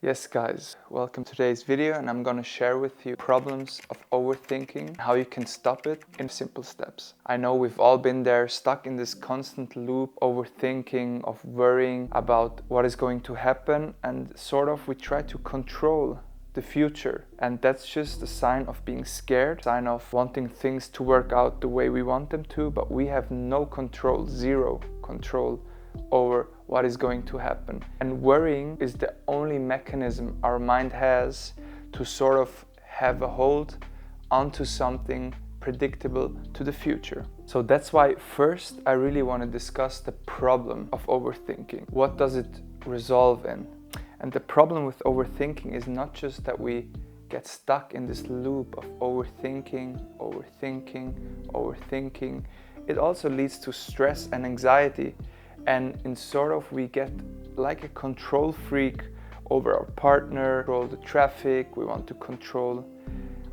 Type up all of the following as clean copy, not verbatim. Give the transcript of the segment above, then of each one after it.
Yes guys, welcome to today's video, and I'm gonna share with you problems of overthinking, how you can stop it in simple steps. I know we've all been there, stuck in this constant loop, overthinking, of worrying about what is going to happen, and we try to control the future, and that's just a sign of being scared, sign of wanting things to work out the way we want them to, but we have no control, zero control over what is going to happen. And worrying is the only mechanism our mind has to have a hold onto something predictable to the future. So that's why first I really want to discuss the problem of overthinking. What does it resolve in? And the problem with overthinking is not just that we get stuck in this loop of overthinking. It also leads to stress and anxiety. And we get like a control freak over our partner, control the traffic, we want to control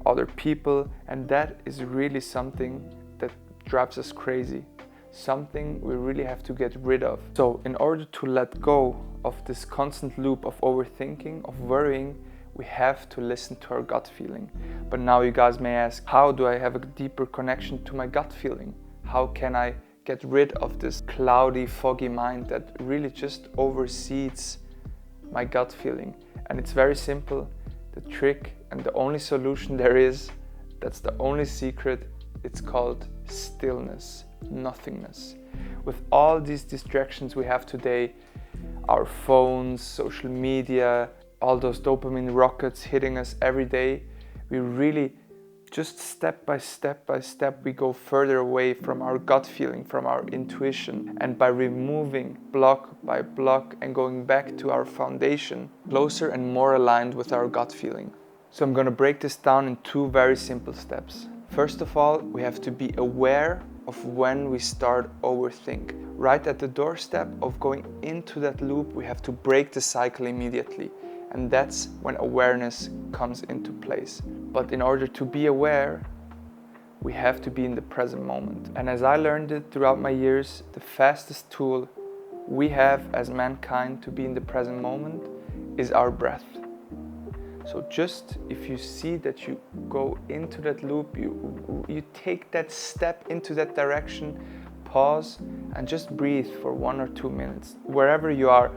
other people, and that is really something that drives us crazy, something we really have to get rid of. So in order to let go of this constant loop of overthinking, of worrying, we have to listen to our gut feeling. But now you guys may ask, how do I have a deeper connection to my gut feeling? How can I get rid of this cloudy, foggy mind that really just oversees my gut feeling? And it's very simple. The trick and the only solution there is, that's the only secret, it's called stillness, nothingness. With all these distractions we have today, our phones, social media, all those dopamine rockets hitting us every day, we really just step by step we go further away from our gut feeling, from our intuition. And by removing block by block and going back to our foundation, closer and more aligned with our gut feeling. So I'm going to break this down in two very simple steps. First of all, we have to be aware of when we start overthink. Right at the doorstep of going into that loop, we have to break the cycle immediately. And that's when awareness comes into place. But in order to be aware, we have to be in the present moment. And as I learned it throughout my years, the fastest tool we have as mankind to be in the present moment is our breath. So just if you see that you go into that loop, you take that step into that direction, pause and just breathe for 1 or 2 minutes. Wherever you are,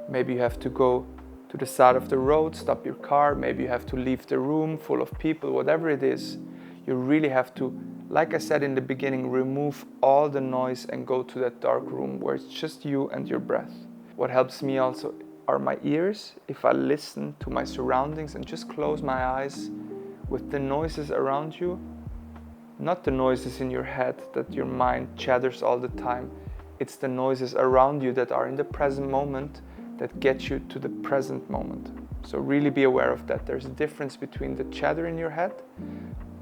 maybe you have to go to the side of the road, stop your car, maybe you have to leave the room full of people, whatever it is, you really have to, like I said in the beginning, remove all the noise and go to that dark room where it's just you and your breath. What helps me also are my ears. If I listen to my surroundings and just close my eyes with the noises around you, not the noises in your head that your mind chatters all the time, it's the noises around you that are in the present moment that get you to the present moment. So really be aware of that. There's a difference between the chatter in your head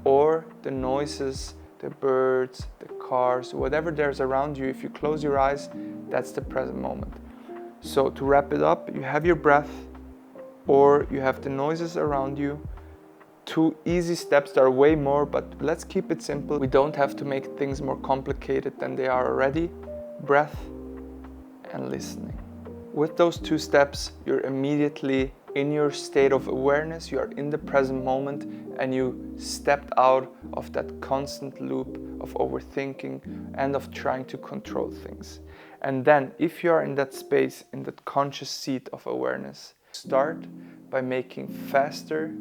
or the noises, the birds, the cars, whatever there's around you. If you close your eyes, that's the present moment. So to wrap it up, you have your breath or you have the noises around you. Two easy steps. There are way more, but let's keep it simple. We don't have to make things more complicated than they are already. Breath and listening. With those two steps, you're immediately in your state of awareness, you are in the present moment, and you stepped out of that constant loop of overthinking and of trying to control things. And then, if you are in that space, in that conscious seat of awareness, start by making faster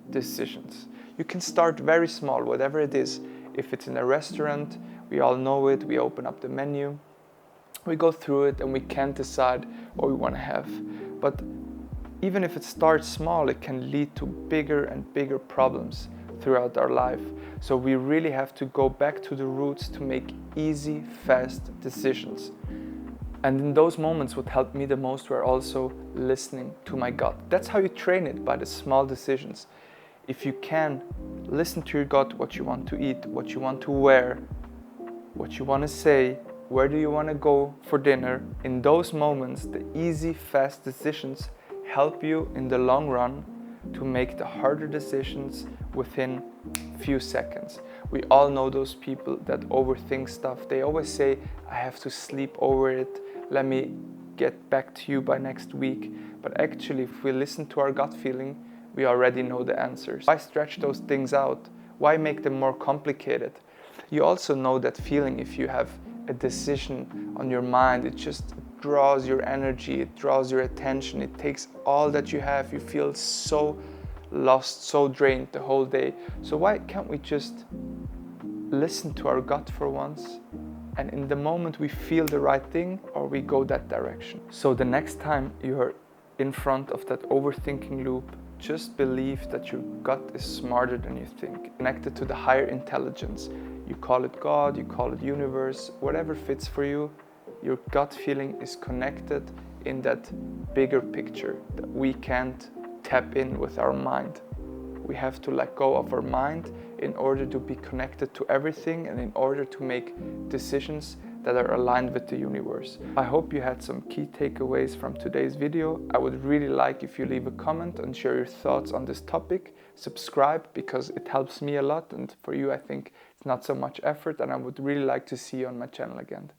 decisions. You can start very small, whatever it is. If it's in a restaurant, we all know it, we open up the menu, we go through it and we can't decide what we want to have. But even if it starts small, it can lead to bigger and bigger problems throughout our life. So we really have to go back to the roots to make easy, fast decisions. And in those moments, what helped me the most were also listening to my gut. That's how you train it, by the small decisions. If you can listen to your gut, what you want to eat, what you want to wear, what you want to say, where do you want to go for dinner? In those moments, the easy, fast decisions help you in the long run to make the harder decisions within few seconds. We all know those people that overthink stuff. They always say, I have to sleep over it. Let me get back to you by next week. But actually, if we listen to our gut feeling, we already know the answers. Why stretch those things out? Why make them more complicated? You also know that feeling if you have a decision on your mind. It just draws your energy, it draws your attention, it takes all that you have. You feel so lost, so drained the whole day. So why can't we just listen to our gut for once, and in the moment we feel the right thing, or we go that direction? So the next time you're in front of that overthinking loop, just believe that your gut is smarter than you think, connected to the higher intelligence. You call it God, you call it universe, whatever fits for you. Your gut feeling is connected in that bigger picture that we can't tap in with our mind. We have to let go of our mind in order to be connected to everything and in order to make decisions that are aligned with the universe. I hope you had some key takeaways from today's video. I would really like if you leave a comment and share your thoughts on this topic. Subscribe because it helps me a lot, and for you I think it's not so much effort, and I would really like to see you on my channel again.